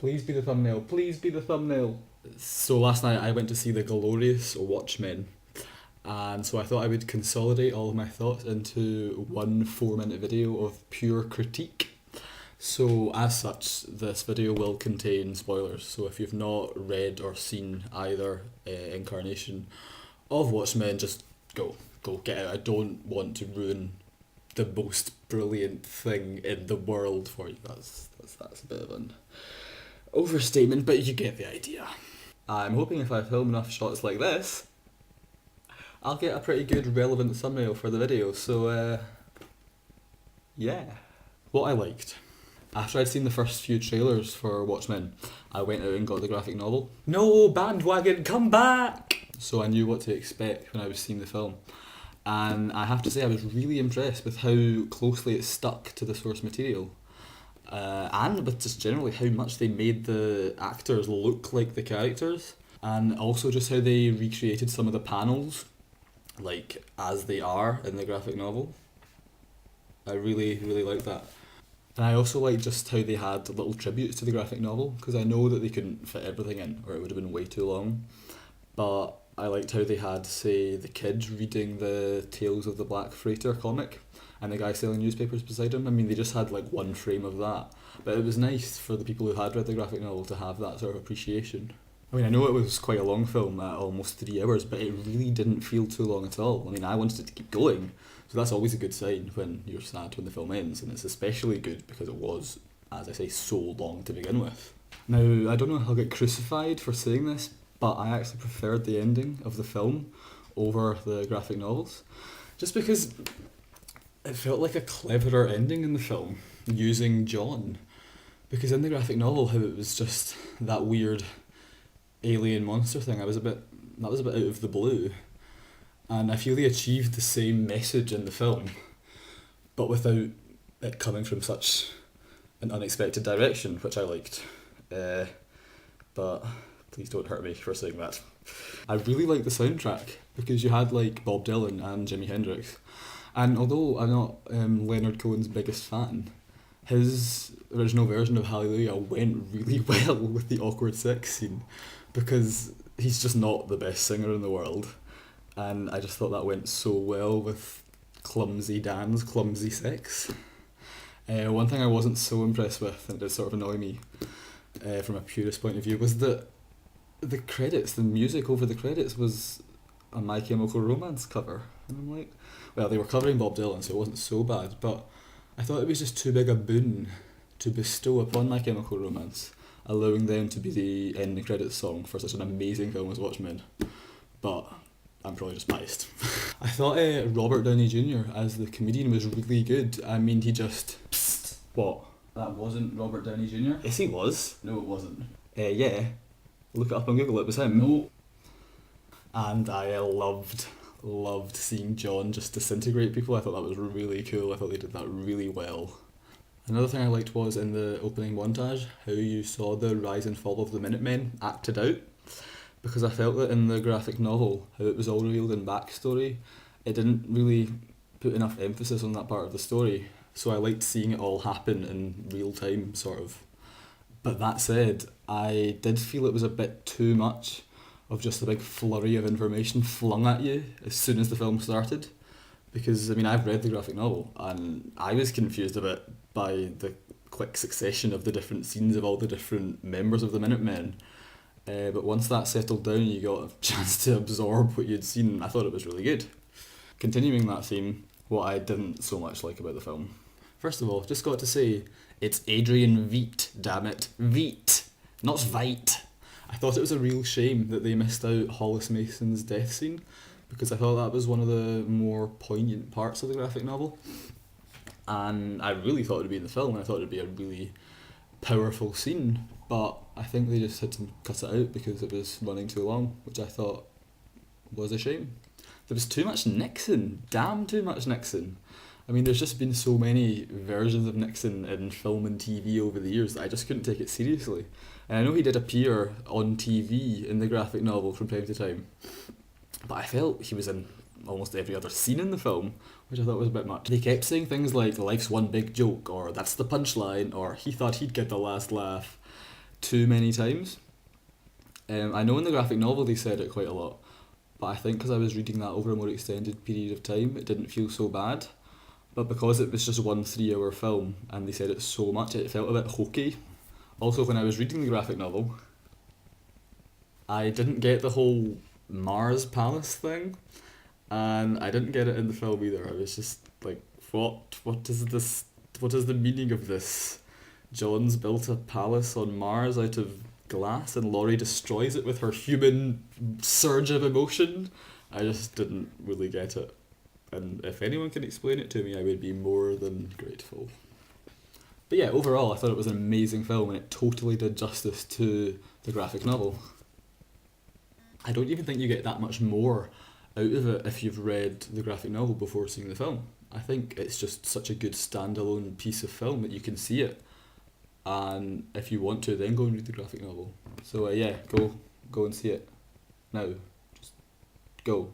Please be the thumbnail. Please be the thumbnail. So last night I went to see the glorious Watchmen, and so I thought I would consolidate all of my thoughts into one 4-minute video of pure critique. So as such, this video will contain spoilers, so if you've not read or seen either incarnation of Watchmen, just go get it. I don't want to ruin the most brilliant thing in the world for you. That's a bit of an overstatement, but you get the idea. I'm hoping if I film enough shots like this, I'll get a pretty good relevant thumbnail for the video, so yeah. What I liked. After I'd seen the first few trailers for Watchmen, I went out and got the graphic novel. No, bandwagon, come back! So I knew what to expect when I was seeing the film. And I have to say I was really impressed with how closely it stuck to the source material. And with just generally how much they made the actors look like the characters. And also just how they recreated some of the panels, like as they are in the graphic novel. I really, really liked that. And I also liked just how they had little tributes to the graphic novel, because I know that they couldn't fit everything in, or it would have been way too long. But I liked how they had, say, the kid reading the Tales of the Black Freighter comic, and the guy selling newspapers beside him. I mean, they just had like one frame of that. But it was nice for the people who had read the graphic novel to have that sort of appreciation. I mean, I know it was quite a long film, at almost 3 hours, but it really didn't feel too long at all. I mean, I wanted it to keep going, so that's always a good sign when you're sad when the film ends, and it's especially good because it was, as I say, so long to begin with. Now, I don't know if I'll get crucified for saying this, but I actually preferred the ending of the film over the graphic novels, just because it felt like a cleverer ending in the film, using John. Because in the graphic novel, how it was just that weird alien monster thing, that was a bit out of the blue. And I feel they achieved the same message in the film, but without it coming from such an unexpected direction, which I liked. But please don't hurt me for saying that. I really liked the soundtrack, because you had like Bob Dylan and Jimi Hendrix. And although I'm not Leonard Cohen's biggest fan, his original version of Hallelujah went really well with the awkward sex scene, because he's just not the best singer in the world. And I just thought that went so well with clumsy Dan's clumsy sex. One thing I wasn't so impressed with, and it did sort of annoy me from a purist point of view, was that the credits, the music over the credits was a My Chemical Romance cover. And I'm like, well, they were covering Bob Dylan, so it wasn't so bad, but I thought it was just too big a boon to bestow upon My Chemical Romance, allowing them to be the ending credits song for such an amazing film as Watchmen. But I'm probably just biased. I thought Robert Downey Jr. as the comedian was really good. I mean, he just... Psst. What? That wasn't Robert Downey Jr.? Yes, he was. No, it wasn't. Yeah. Look it up on Google, it was him. No. And I loved seeing John just disintegrate people. I thought that was really cool. I thought they did that really well. Another thing I liked was in the opening montage, how you saw the rise and fall of the Minutemen acted out. Because I felt that in the graphic novel, how it was all revealed in backstory, it didn't really put enough emphasis on that part of the story. So I liked seeing it all happen in real time, sort of. But that said, I did feel it was a bit too much of just a big flurry of information flung at you as soon as the film started. Because, I mean, I've read the graphic novel, and I was confused a bit by the quick succession of the different scenes of all the different members of the Minutemen. But once that settled down, you got a chance to absorb what you'd seen. I thought it was really good. Continuing that theme, what I didn't so much like about the film. First of all, just got to say, it's Adrian Veidt, damn it. Veidt, not Veidt. I thought it was a real shame that they missed out Hollis Mason's death scene, because I thought that was one of the more poignant parts of the graphic novel. And I really thought it would be in the film, and I thought it would be a really powerful scene, but I think they just had to cut it out because it was running too long, which I thought was a shame. There was too much Nixon, damn too much Nixon. I mean, there's just been so many versions of Nixon in film and TV over the years that I just couldn't take it seriously. And I know he did appear on TV in the graphic novel from time to time, but I felt he was in almost every other scene in the film, which I thought was a bit much. They kept saying things like, life's one big joke, or that's the punchline, or he thought he'd get the last laugh. too many times. I know in the graphic novel they said it quite a lot, but I think because I was reading that over a more extended period of time, it didn't feel so bad. But because it was just one 3 hour film and they said it so much, it felt a bit hokey. Also, when I was reading the graphic novel, I didn't get the whole Mars Palace thing, and I didn't get it in the film either. I was just like, what? What is this? What is the meaning of this? John's built a palace on Mars out of glass, and Laurie destroys it with her human surge of emotion. I just didn't really get it. And if anyone can explain it to me, I would be more than grateful. But yeah, overall, I thought it was an amazing film, and it totally did justice to the graphic novel. I don't even think you get that much more out of it if you've read the graphic novel before seeing the film. I think it's just such a good standalone piece of film that you can see it, and if you want to, then go and read the graphic novel. So yeah, go and see it now. Just go.